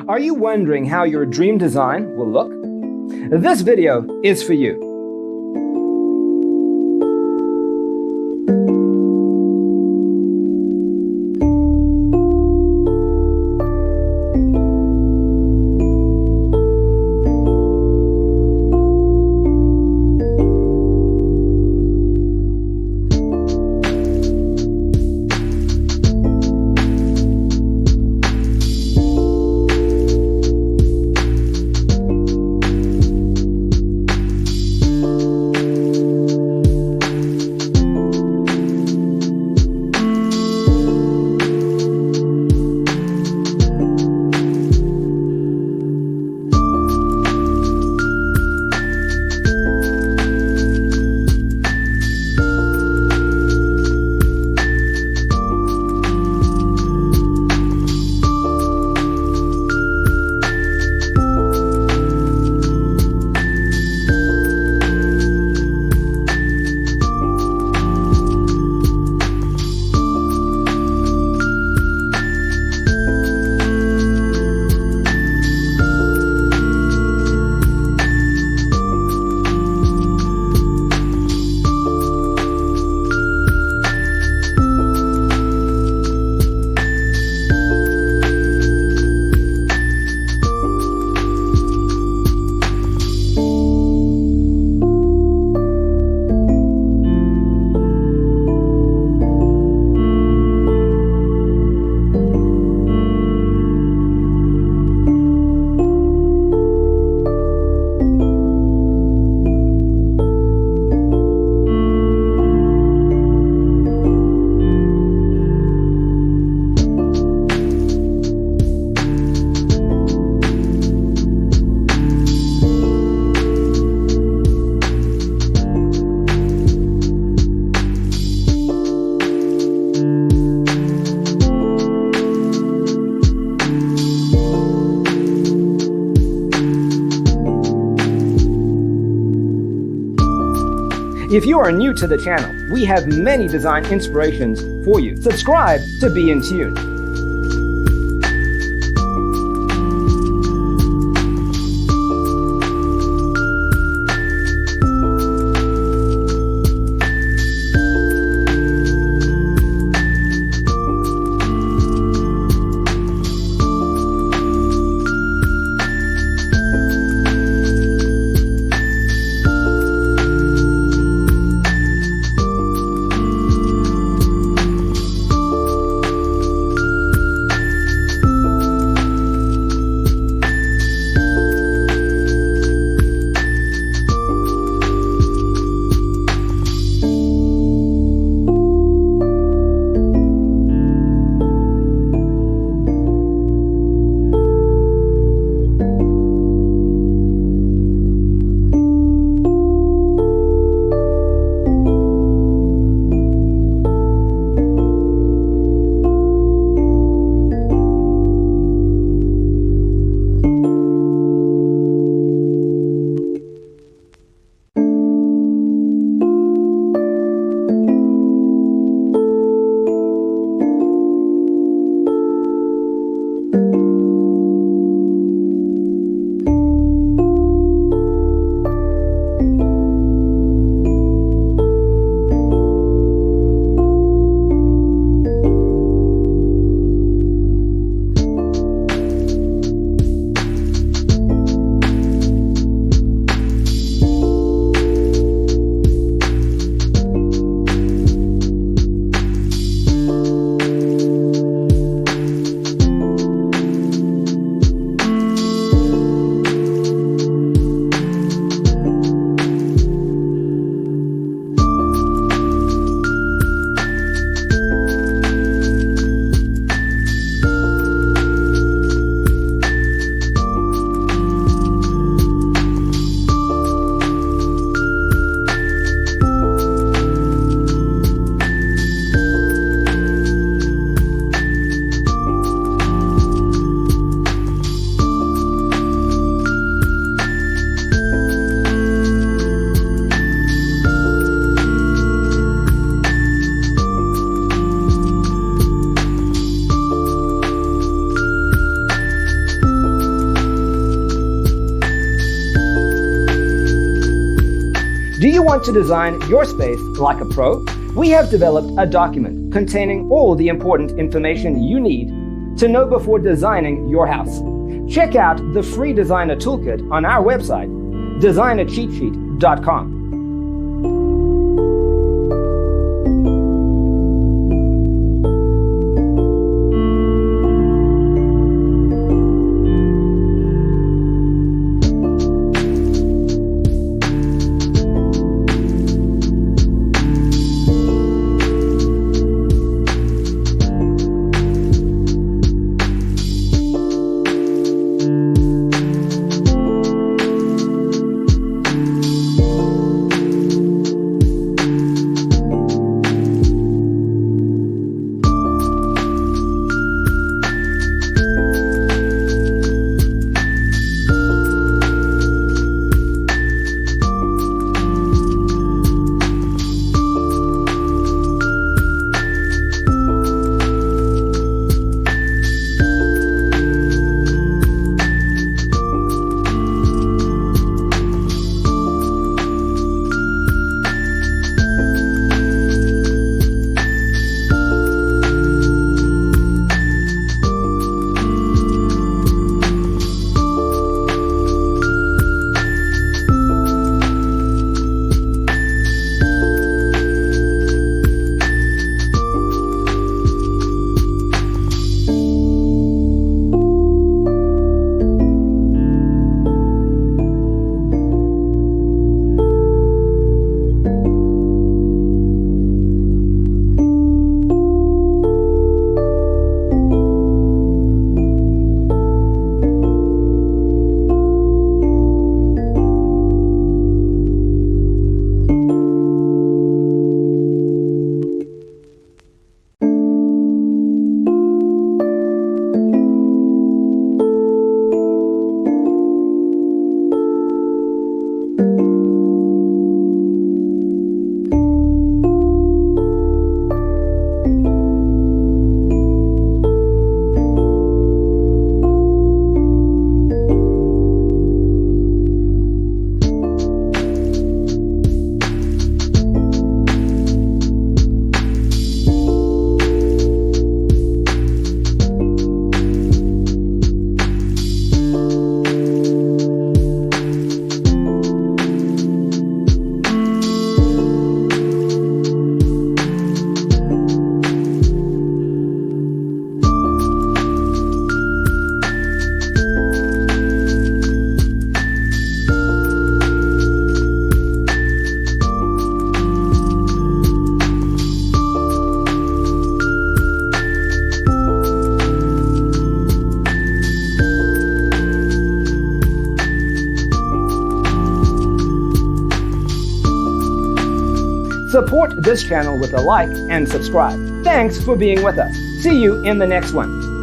Are you wondering how your dream design will look? This video is for you. If you are new to the channel, we have many design inspirations for you. Subscribe to be in tune. Do you want to design your space like a pro? We have developed a document containing all the important information you need to know before designing your house. Check out the free designer toolkit on our website, designercheatsheet.com. Support this channel with a like and subscribe. Thanks for being with us. See you in the next one.